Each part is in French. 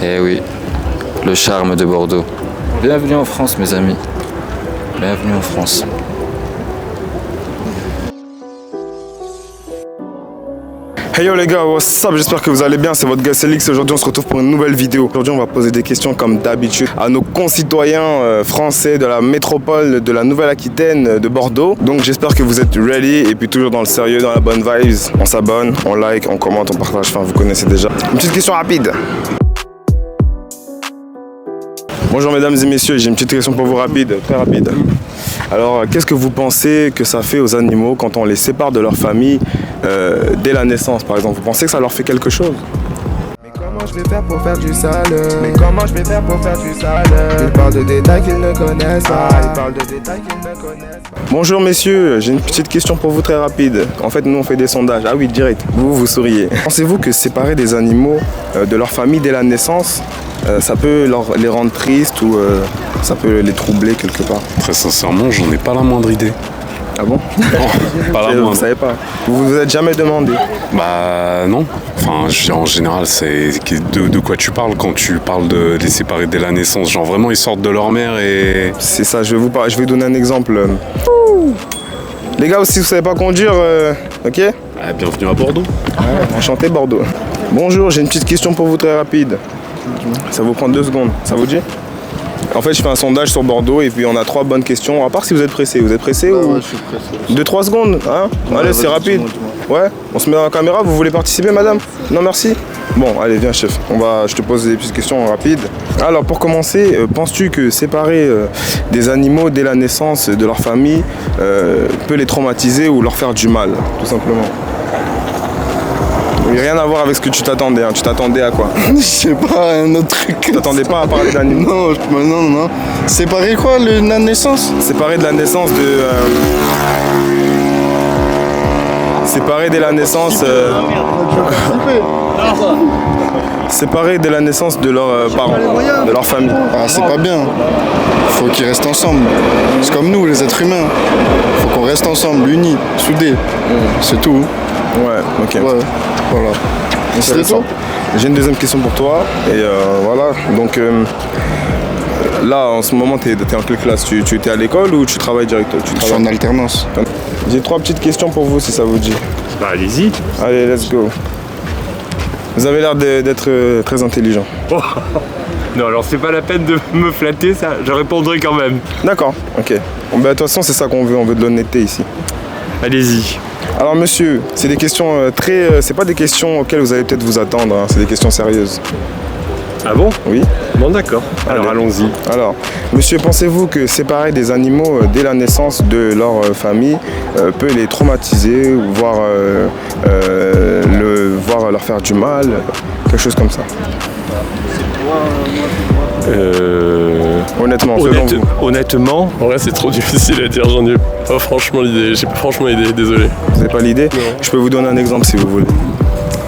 Eh oui, le charme de Bordeaux. Bienvenue en France, mes amis. Bienvenue en France. Hey yo les gars, what's up? J'espère que vous allez bien, c'est votre gars Célix. Aujourd'hui on se retrouve pour une nouvelle vidéo. Aujourd'hui on va poser des questions comme d'habitude à nos concitoyens français de la métropole de la Nouvelle-Aquitaine de Bordeaux. Donc j'espère que vous êtes ready et puis toujours dans le sérieux, dans la bonne vibes. On s'abonne, on like, on commente, on partage, enfin vous connaissez déjà. Une petite question rapide. Bonjour mesdames et messieurs, j'ai une petite question pour vous rapide, très rapide. Alors, qu'est-ce que vous pensez que ça fait aux animaux quand on les sépare de leur famille dès la naissance, par exemple? Vous pensez que ça leur fait quelque chose? Mais comment je vais faire pour faire du sale? Mais comment je vais faire pour faire du sale? Ils parlent de détails qu'ils ne connaissent pas. Ils parlent de détails qu'ils ne connaissent pas. Bonjour messieurs, j'ai une petite question pour vous très rapide. En fait, nous on fait des sondages. Ah oui, direct, vous souriez. Pensez-vous que séparer des animaux de leur famille dès la naissance, ça peut les rendre tristes ou ça peut les troubler quelque part? Très sincèrement, j'en ai pas la moindre idée. Ah bon? Non, pas la Vous moindre. savez pas? Vous vous êtes jamais demandé? Bah non. Enfin, en général, c'est de quoi tu parles quand tu parles de les séparer dès la naissance? Genre vraiment, ils sortent de leur mère et... C'est ça, je vais vous donner un exemple. Les gars, si vous savez pas conduire, ok? Ah, bienvenue à Bordeaux. Enchanté Bordeaux. Bonjour, j'ai une petite question pour vous très rapide. Ça vous prend 2 secondes, ça vous dit? En fait, je fais un sondage sur Bordeaux et puis on a 3 bonnes questions. À part si vous êtes pressé. Vous êtes pressé ou... Ouais, je suis pressé. 2-3 secondes, hein? Allez, c'est rapide. Ouais, on se met dans la caméra. Vous voulez participer, madame? Non, merci. Bon, allez, viens, chef. Je te pose des petites questions rapides. Alors, pour commencer, penses-tu que séparer des animaux dès la naissance de leur famille peut les traumatiser ou leur faire du mal, tout simplement? Oui, rien à voir avec ce que tu t'attendais. Hein. Tu t'attendais à quoi? Je sais pas, un autre truc. Tu t'attendais pas à parler d'animaux? Non. Séparer quoi, la naissance? Séparer de la naissance de... Séparer dès la naissance... Séparer dès la naissance de leurs parents, de leur famille. Ah, c'est pas bien. Faut qu'ils restent ensemble. C'est comme nous, les êtres humains. Faut qu'on reste ensemble, unis, soudés. C'est tout. Ouais, ok. Ouais, voilà. C'est tout. J'ai une deuxième question pour toi. Et voilà, donc... là, en ce moment, t'es en quelle classe? Tu étais à l'école ou tu travailles direct? Je suis en alternance. J'ai 3 petites questions pour vous, si ça vous dit. Bah allez-y. Allez, let's go. Vous avez l'air d'être très intelligent. Oh. Non, alors c'est pas la peine de me flatter, ça. Je répondrai quand même. D'accord, ok. Bon, bah, de toute façon, c'est ça qu'on veut. On veut de l'honnêteté ici. Allez-y. Alors, monsieur, c'est des questions c'est pas des questions auxquelles vous allez peut-être vous attendre. Hein. C'est des questions sérieuses. Ah bon? Oui. Bon, d'accord. Alors allons-y. Alors, monsieur, pensez-vous que séparer des animaux dès la naissance de leur famille peut les traumatiser ou voire leur faire du mal, quelque chose comme ça? Honnêtement, selon vous. Honnêtement, En vrai, c'est trop difficile à dire, j'en ai pas franchement l'idée. J'ai pas franchement l'idée, désolé. Vous n'avez pas l'idée? Je peux vous donner un exemple si vous voulez.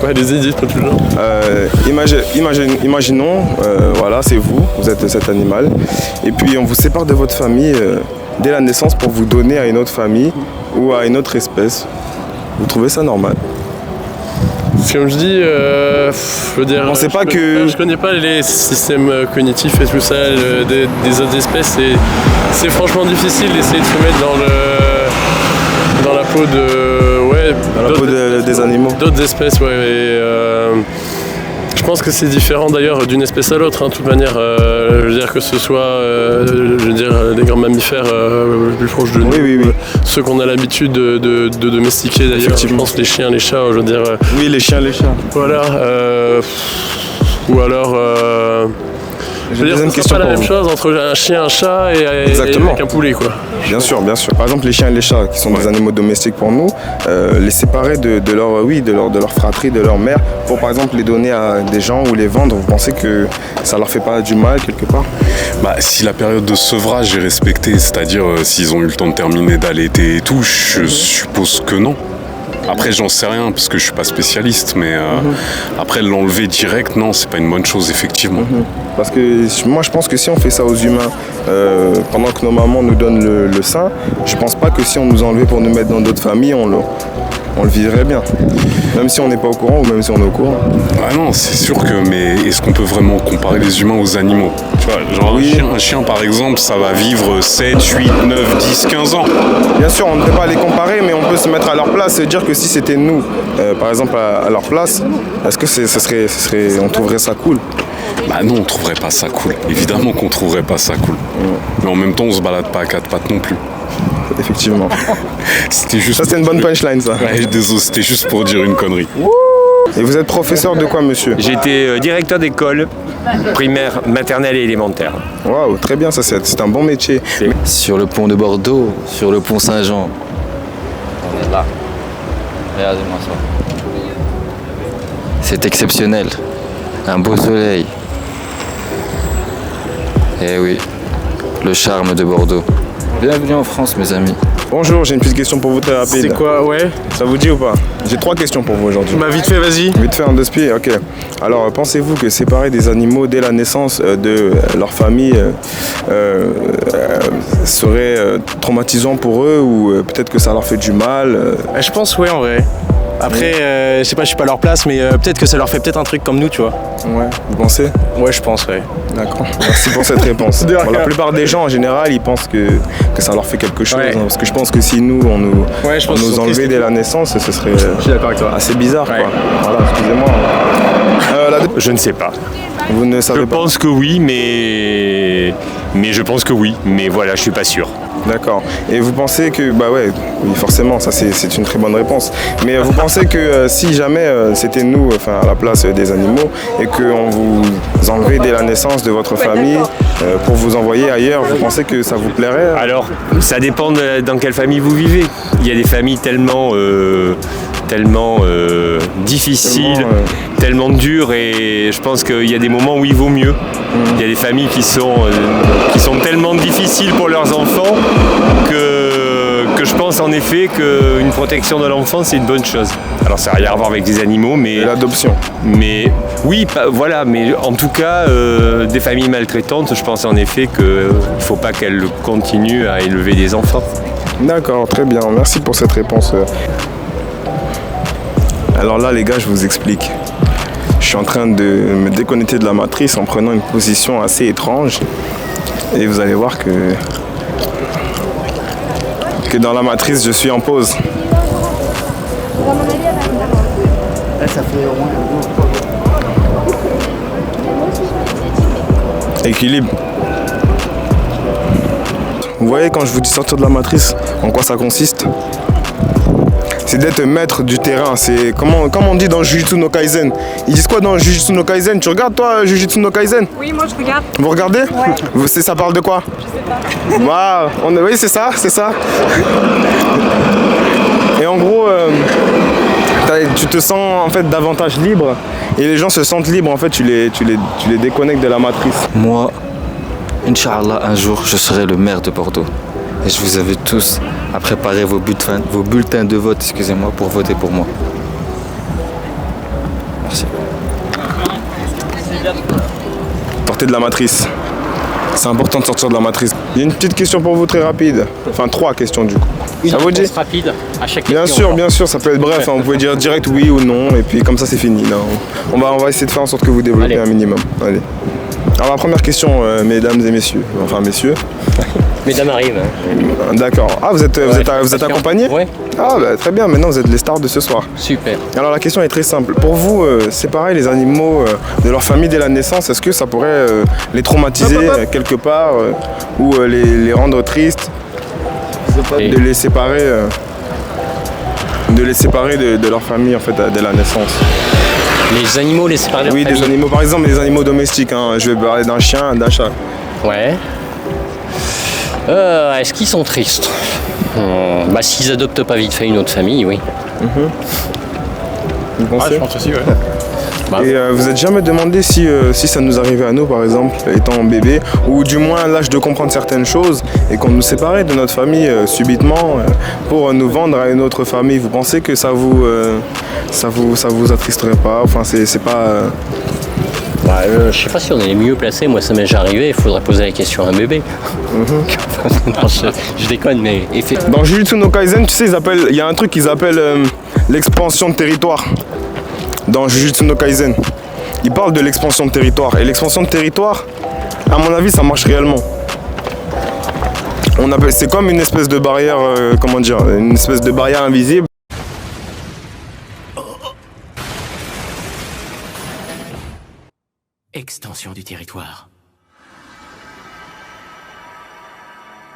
Ouais, allez-y, dites-moi toujours. Imaginons, voilà, c'est vous êtes cet animal, et puis on vous sépare de votre famille dès la naissance pour vous donner à une autre famille ou à une autre espèce. Vous trouvez ça normal? Comme je dis, je veux dire. Pensez pas que- Je connais pas les systèmes cognitifs et tout ça des autres espèces, et c'est franchement difficile d'essayer de se mettre dans la peau de. Ouais, Dans la peau des animaux. d'autres espèces, ouais. Et, je pense que c'est différent d'ailleurs d'une espèce à l'autre, hein, de toute manière. Je veux dire que ce soit les grands mammifères les plus proches de nous, Oui. ceux qu'on a l'habitude de domestiquer d'ailleurs. Je Effectivement. pense les chiens, les chats, je veux dire. Oui, les chiens, les chats. Voilà. Ou alors. Je veux dire, deuxième c'est question pas la pour même vous. chose entre un chien, un chat et Exactement. avec un poulet, quoi. Bien sûr. Par exemple, les chiens et les chats, qui sont des animaux domestiques pour nous, les séparer de leur fratrie, de leur mère, pour par exemple les donner à des gens ou les vendre, vous pensez que ça leur fait pas du mal quelque part? Bah, si la période de sevrage est respectée, c'est-à-dire s'ils ont eu le temps de terminer d'allaiter et tout, je suppose que non. Après, j'en sais rien parce que je suis pas spécialiste, mais après l'enlever direct, non, c'est pas une bonne chose, effectivement. Parce que moi je pense que si on fait ça aux humains pendant que nos mamans nous donnent le sein, je pense pas que si on nous enlevait pour nous mettre dans d'autres familles, on le vivrait bien. Même si on n'est pas au courant ou même si on est au courant. Ah non, c'est sûr que, mais est-ce qu'on peut vraiment comparer les humains aux animaux? Tu vois, genre Oui. un chien par exemple, ça va vivre 7, 8, 9, 10, 15 ans. Bien sûr, on ne peut pas les comparer, mais on peut se mettre à leur place et dire que si c'était nous, par exemple, à leur place, est-ce que on trouverait ça cool? Bah non, on trouverait pas ça cool. Évidemment qu'on trouverait pas ça cool. Mais en même temps, on se balade pas à quatre pattes non plus. Effectivement. C'était juste. Ça, c'était une bonne punchline, ça. Ouais, désolé, c'était juste pour dire une connerie. Et vous êtes professeur de quoi, monsieur? J'étais directeur d'école primaire, maternelle et élémentaire. Waouh, très bien, ça, c'est un bon métier. Sur le pont de Bordeaux, sur le pont Saint-Jean. On est là. Regardez-moi ça. C'est exceptionnel. Un beau soleil. Eh oui, le charme de Bordeaux. Bienvenue en France, mes amis. Bonjour, j'ai une petite question pour vous très rapide. C'est quoi, ouais? Ça vous dit ou pas? J'ai 3 questions pour vous aujourd'hui. Bah vite fait, vas-y. Vite fait en 2 pieds, ok. Alors, pensez-vous que séparer des animaux dès la naissance de leur famille serait traumatisant pour eux ou peut-être que ça leur fait du mal Je pense, ouais, en vrai. Après, je sais pas, je suis pas à leur place, mais peut-être que ça leur fait peut-être un truc comme nous, tu vois. Ouais, vous pensez? Ouais, je pense, ouais. D'accord, merci pour cette réponse. De rien. Bon, la plupart des gens en général, ils pensent que ça leur fait quelque chose. Ouais. Hein, parce que je pense que si nous, on nous, Ouais, je on pense qu'ils nous sont enlevait tristes dès et la tout. naissance, ce serait Je suis d'accord avec toi. assez bizarre. Ouais. Quoi. Voilà, excusez-moi. Je ne sais pas. Vous ne Je savez pas? pense que oui, mais je pense que oui. Mais voilà, je suis pas sûr. D'accord. Et vous pensez que, bah ouais, oui, forcément, ça c'est une très bonne réponse. Mais vous pensez que si jamais c'était nous, enfin à la place des animaux, et qu'on vous enlevait dès la naissance de votre famille pour vous envoyer ailleurs, vous pensez que ça vous plairait? Alors, ça dépend dans quelle famille vous vivez. Il y a des familles tellement difficiles, tellement dures, et je pense qu'il y a des moments où il vaut mieux. Il y a des familles qui sont tellement difficiles pour leurs enfants que je pense en effet qu'une protection de l'enfant, c'est une bonne chose. Alors ça n'a rien à voir avec les animaux, mais Et l'adoption. Mais oui, voilà, mais en tout cas, des familles maltraitantes, je pense en effet qu'il ne faut pas qu'elles continuent à élever des enfants. D'accord, très bien. Merci pour cette réponse. Alors là, les gars, je vous explique. Je suis en train de me déconnecter de la matrice en prenant une position assez étrange. Et vous allez voir que dans la matrice, je suis en pause. Équilibre. Vous voyez quand je vous dis sortir de la matrice, en quoi ça consiste? C'est d'être maître du terrain. C'est comme on dit dans Jujutsu no Kaisen. Ils disent quoi dans Jujutsu no Kaisen? Tu regardes toi Jujutsu no Kaisen? Oui, moi je regarde. Vous regardez? Ouais. Ça parle de quoi? Je sais pas. Waouh, oui c'est ça. Et en gros, tu te sens en fait davantage libre et les gens se sentent libres. En fait, tu les déconnectes de la matrice. Moi, Inch'Allah, un jour, je serai le maire de Bordeaux. Et je vous invite tous à préparer vos bulletins de vote, excusez-moi, pour voter pour moi. Merci. Sortez de la matrice. C'est important de sortir de la matrice. Il y a une petite question pour vous très rapide. Enfin 3 questions du coup. Ça vous dit? Rapide à chaque Bien question. sûr, ça peut être bref. Hein, vous pouvez dire direct oui ou non et puis comme ça c'est fini. Non. On va essayer de faire en sorte que vous développez un minimum. Allez. Alors la première question, mesdames et messieurs, enfin messieurs. Mesdames arrivent. Hein. D'accord. Ah vous êtes accompagné? Ouais. Ah bah, très bien, maintenant vous êtes les stars de ce soir. Super. Alors la question est très simple. Pour vous, séparer les animaux de leur famille dès la naissance, est-ce que ça pourrait les traumatiser quelque part ou les rendre tristes de les séparer de leur famille en fait dès la naissance? Les animaux, les séparer de leur Oui, des famille. animaux, par exemple les animaux domestiques. Hein. Je vais parler d'un chien, d'un chat. Ouais. Est-ce qu'ils sont tristes? Bah s'ils adoptent pas vite fait une autre famille, oui. Vous pensez? Je pense aussi, ouais. Et vous êtes jamais demandé si ça nous arrivait à nous par exemple étant bébé ou du moins à l'âge de comprendre certaines choses et qu'on nous séparait de notre famille subitement pour nous vendre à une autre famille, vous pensez que ça vous attristerait pas? Enfin c'est pas... Je sais pas si on est les mieux placés, moi ça m'est déjà arrivé, il faudrait poser la question à un bébé. Non, je déconne, mais Dans Jujutsu no Kaisen, tu sais, il y a un truc qu'ils appellent l'expansion de territoire dans Jujutsu no Kaisen. Il parle de l'expansion de territoire. Et l'expansion de territoire, à mon avis, ça marche réellement. C'est comme une espèce de barrière, comment dire, une espèce de barrière invisible. Extension du territoire.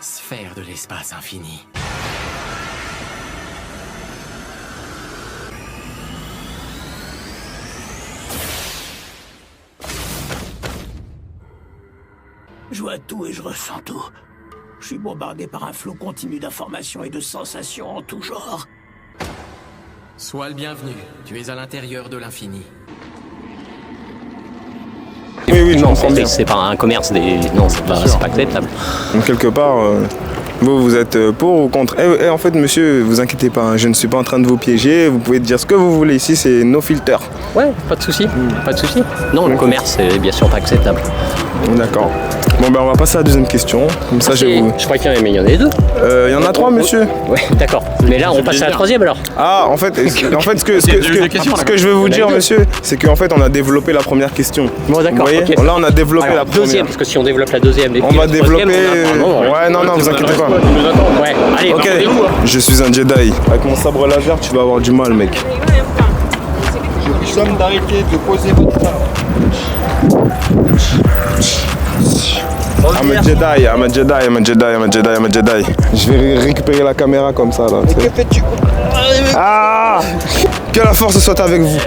Sphère de l'espace infini. Je vois tout et je ressens tout. Je suis bombardé par un flot continu d'informations et de sensations en tout genre. Sois le bienvenu, tu es à l'intérieur de l'infini. Oui, non, c'est pas un commerce des... Non, c'est pas acceptable. Donc quelque part, vous êtes pour ou contre. En fait, monsieur, vous inquiétez pas, hein, je ne suis pas en train de vous piéger. Vous pouvez dire ce que vous voulez ici, c'est no filter. Ouais, pas de souci, pas de souci. Non, le commerce, c'est bien sûr pas acceptable. D'accord. Bon, ben on va passer à la deuxième question. Comme ça, je crois qu'il y en a, mais il y en a deux. Il y en a trois, monsieur. Ouais, d'accord. Mais là, on passe à la troisième alors. Ah, en fait, ce que je veux vous dire, monsieur, c'est qu'en fait, on a développé la première question. Bon, d'accord. Okay. Là, on a développé la première. Deuxième, parce que si on développe la deuxième, on va développer. Ouais, non, vous inquiétez pas. Ouais, allez. Ok. Je suis un Jedi. Avec mon sabre laser, tu vas avoir du mal, mec. Je vous somme d'arrêter de poser votre arme. I'm a Jedi. Je vais récupérer la caméra comme ça là. Que fais-tu? Ah! Que la force soit avec vous.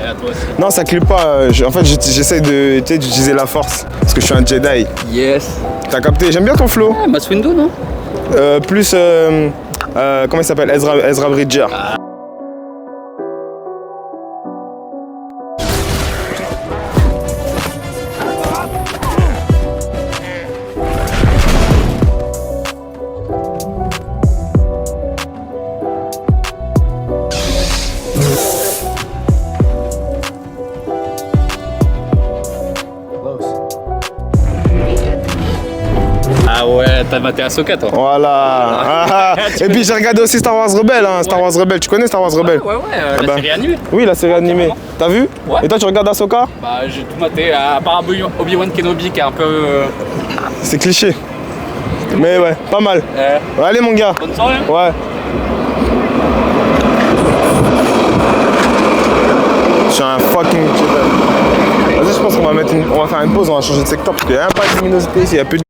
Non, ça clip pas. En fait, j'essaie d'utiliser la force parce que je suis un Jedi. Yes. T'as capté? J'aime bien ton flow. Ah, Mace Windu, non? Plus comment il s'appelle? Ezra Bridger. Ah ouais, t'as maté Ahsoka toi. Voilà. Et puis j'ai regardé aussi Star Wars Rebelle, hein. Star Wars Rebelle, tu connais Star Wars Rebelle? Ouais, la série animée. Oui, la série animée. T'as vu? Ouais. Et toi tu regardes Ahsoka? Bah j'ai tout maté, à part Obi-Wan Kenobi qui est un peu... C'est cliché. Mais ouais, pas mal. Ouais, allez mon gars. Bonne soirée. Ouais. Je suis un fucking Jedi. Vas-y, je pense qu'on va faire une pause, on va changer de secteur parce qu'il n'y a même pas de luminosité ici, il n'y a plus de...